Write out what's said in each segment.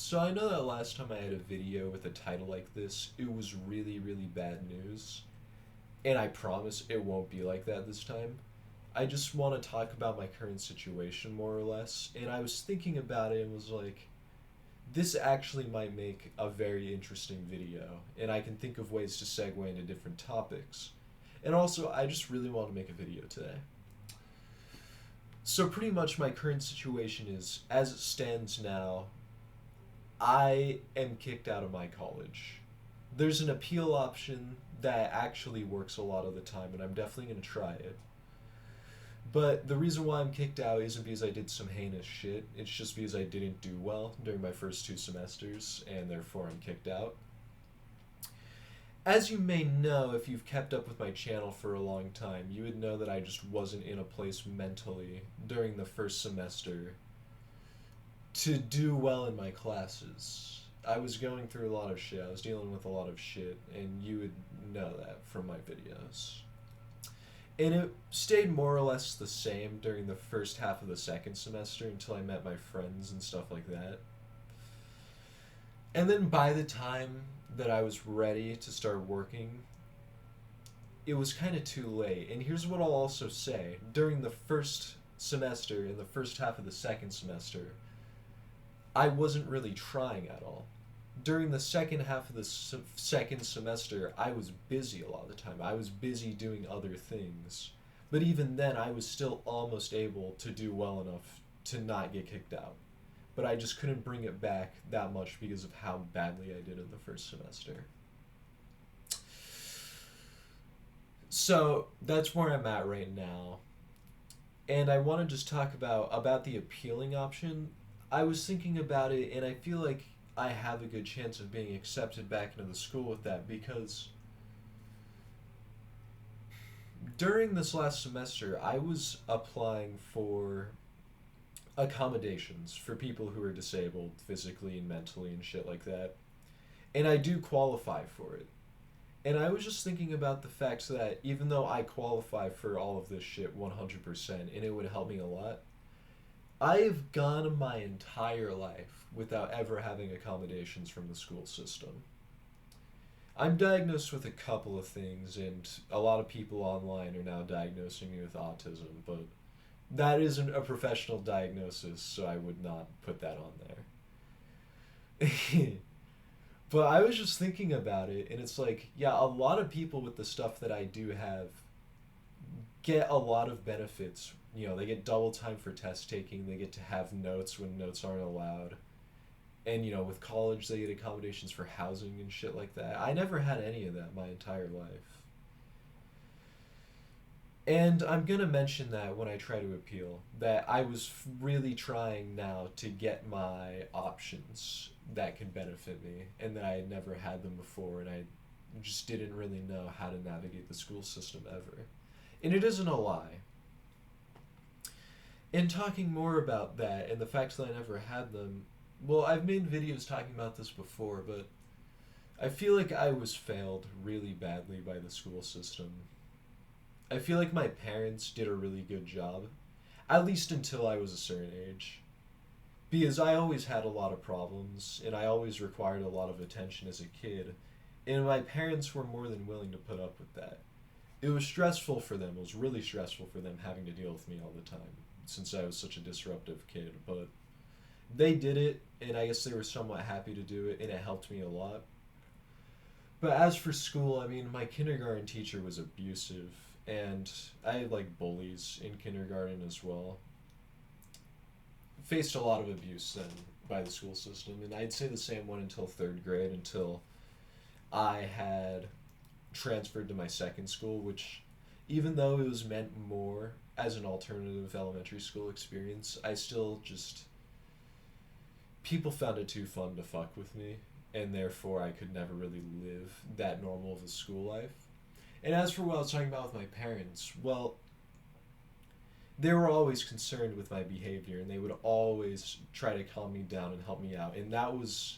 So I know that last time I had a video with a title like this, it was really, really bad news. And I promise it won't be like that this time. I just want to talk about my current situation more or less. And I was thinking about it and was like, this actually might make a very interesting video. And I can think of ways to segue into different topics. And also, I just really want to make a video today. So, pretty much, my current situation is as it stands now, I am kicked out of my college. There's an appeal option that actually works a lot of the time, and I'm definitely going to try it. But the reason why I'm kicked out isn't because I did some heinous shit, it's just because I didn't do well during my first 2 semesters, and therefore I'm kicked out. As you may know, if you've kept up with my channel for a long time, you would know that I just wasn't in a place mentally during the first semester to do well in my classes. I was going through a lot of shit. I was dealing with a lot of shit, and you would know that from my videos. And it stayed more or less the same during the first half of the second semester until I met my friends and stuff like that. And then by the time that I was ready to start working, it was kind of too late. And here's what I'll also say. During the first semester, in the first half of the second semester, I wasn't really trying at all. During the second half of the second semester, I was busy a lot of the time. I was busy doing other things. But even then, I was still almost able to do well enough to not get kicked out. But I just couldn't bring it back that much because of how badly I did in the first semester. So that's where I'm at right now. And I want to just talk about the appealing option. I was thinking about it, and I feel like I have a good chance of being accepted back into the school with that because during this last semester, I was applying for accommodations for people who are disabled physically and mentally and shit like that. And I do qualify for it. And I was just thinking about the fact that even though I qualify for all of this shit 100% and it would help me a lot, I've gone my entire life without ever having accommodations from the school system. I'm diagnosed with a couple of things, and a lot of people online are now diagnosing me with autism, but that isn't a professional diagnosis, so I would not put that on there. But I was just thinking about it, and it's like, yeah, a lot of people with the stuff that I do have get a lot of benefits. You know, they get double time for test taking, they get to have notes when notes aren't allowed. And, you know, with college, they get accommodations for housing and shit like that. I never had any of that my entire life. And I'm going to mention that when I try to appeal, that I was really trying now to get my options that could benefit me, and that I had never had them before, and I just didn't really know how to navigate the school system ever. And it isn't a lie. And talking more about that and the fact that I never had them, well, I've made videos talking about this before, but I feel like I was failed really badly by the school system. I feel like my parents did a really good job, at least until I was a certain age. Because I always had a lot of problems, and I always required a lot of attention as a kid, and my parents were more than willing to put up with that. It was stressful for them, it was really stressful for them having to deal with me all the time, since I was such a disruptive kid, but they did it, and I guess they were somewhat happy to do it, and it helped me a lot. But as for school, I mean, my kindergarten teacher was abusive, and I had like bullies in kindergarten as well. Faced a lot of abuse then by the school system, and I'd say the same one until third grade, until I had transferred to my second school, which, even though it was meant more as an alternative elementary school experience, I still just, people found it too fun to fuck with me, and therefore I could never really live that normal of a school life. And as for what I was talking about with my parents, well, they were always concerned with my behavior, and they would always try to calm me down and help me out. And that was,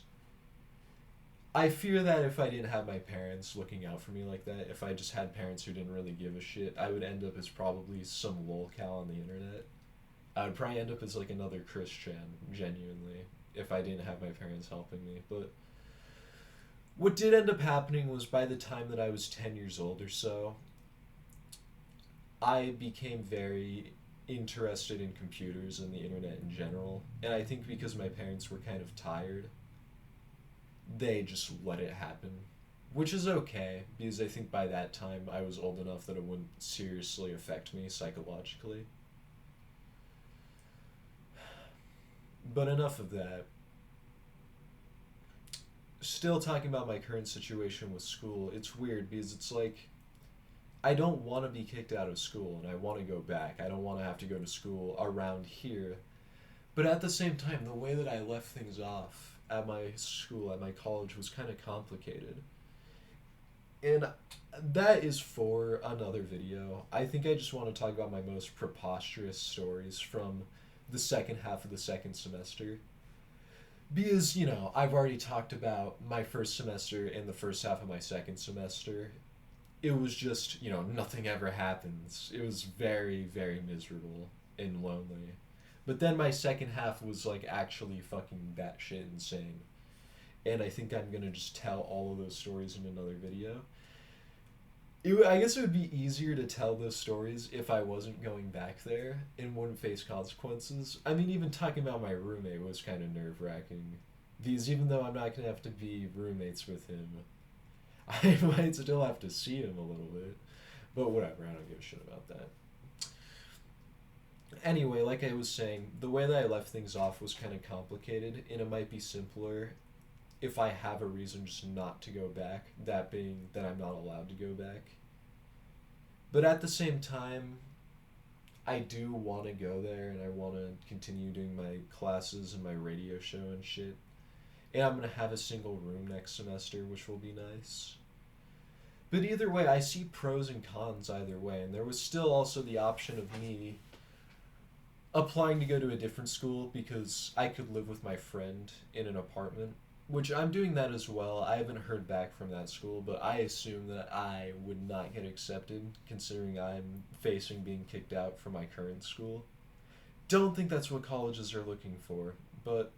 I fear that if I didn't have my parents looking out for me like that, if I just had parents who didn't really give a shit, I would end up as probably some lolcow on the internet. I would probably end up as like another Chris Chan, genuinely. if I didn't have my parents helping me. But what did end up happening was by the time that I was 10 years old or so, I became very interested in computers and the internet in general. And I think because my parents were kind of tired, they just let it happen. Which is okay, because I think by that time I was old enough that it wouldn't seriously affect me psychologically. But enough of that. Still talking about my current situation with school, it's weird because it's like I don't want to be kicked out of school and I want to go back. I don't want to have to go to school around here. But at the same time, the way that I left things off at my school, at my college, was kind of complicated. And that is for another video. I think I just want to talk about my most preposterous stories from the second half of the second semester. Because, I've already talked about my first semester and the first half of my second semester. It was just, nothing ever happens. It was very, very miserable and lonely. But then my second half was like actually fucking batshit insane. And I think I'm gonna just tell all of those stories in another video. I guess it would be easier to tell those stories if I wasn't going back there and wouldn't face consequences. I mean, even talking about my roommate was kind of nerve-wracking. Because even though I'm not gonna have to be roommates with him, I might still have to see him a little bit. But whatever, I don't give a shit about that. Anyway, like I was saying, the way that I left things off was kind of complicated, and it might be simpler if I have a reason just not to go back, that being that I'm not allowed to go back. But at the same time, I do want to go there, and I want to continue doing my classes and my radio show and shit. And I'm going to have a single room next semester, which will be nice. But either way, I see pros and cons either way, and there was still also the option of me applying to go to a different school because I could live with my friend in an apartment, which I'm doing that as well. I haven't heard back from that school, but I assume that I would not get accepted considering I'm facing being kicked out from my current school. Don't think that's what colleges are looking for, but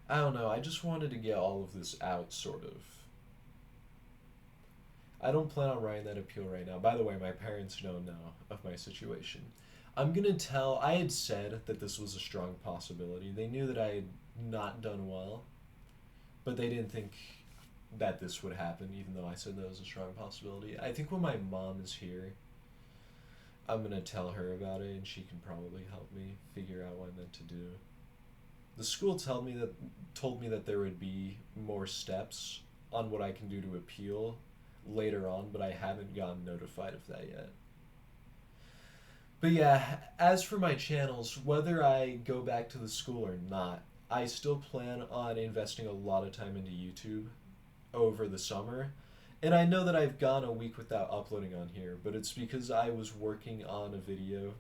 I don't know. I just wanted to get all of this out, sort of. I don't plan on writing that appeal right now. By the way, my parents don't know of my situation. I had said that this was a strong possibility. They knew that I had not done well, but they didn't think that this would happen, even though I said that was a strong possibility. I think when my mom is here, I'm going to tell her about it, and she can probably help me figure out what I'm meant to do. The school told me that there would be more steps on what I can do to appeal later on, but I haven't gotten notified of that yet. But yeah, as for my channels, whether I go back to the school or not, I still plan on investing a lot of time into YouTube over the summer. And I know that I've gone a week without uploading on here, but it's because I was working on a video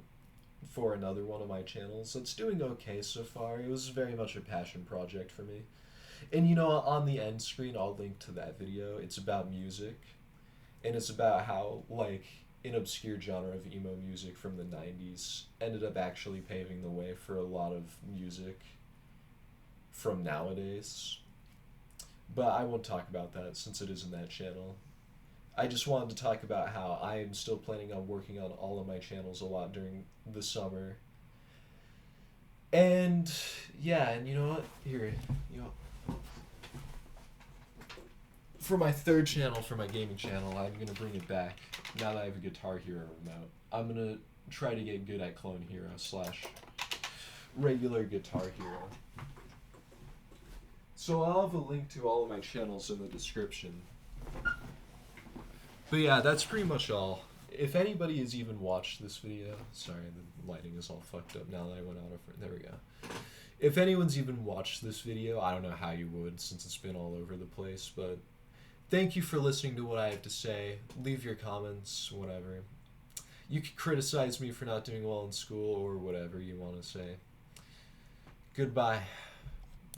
for another one of my channels. It's doing okay so far. It was very much a passion project for me. And on the end screen, I'll link to that video. It's about music. And it's about how, an obscure genre of emo music from the 90s ended up actually paving the way for a lot of music from nowadays. But I won't talk about that since it isn't that channel. I just wanted to talk about how I am still planning on working on all of my channels a lot during the summer. And yeah, and you know what? Here, for my third channel, for my gaming channel, I'm going to bring it back now that I have a Guitar Hero remote. I'm going to try to get good at Clone Hero / regular Guitar Hero. So I'll have a link to all of my channels in the description. But yeah, that's pretty much all. If anybody has even watched this video, sorry, the lighting is all fucked up now that I went out of it. There we go. If anyone's even watched this video, I don't know how you would since it's been all over the place, but thank you for listening to what I have to say. Leave your comments, whatever. You can criticize me for not doing well in school or whatever you want to say. Goodbye.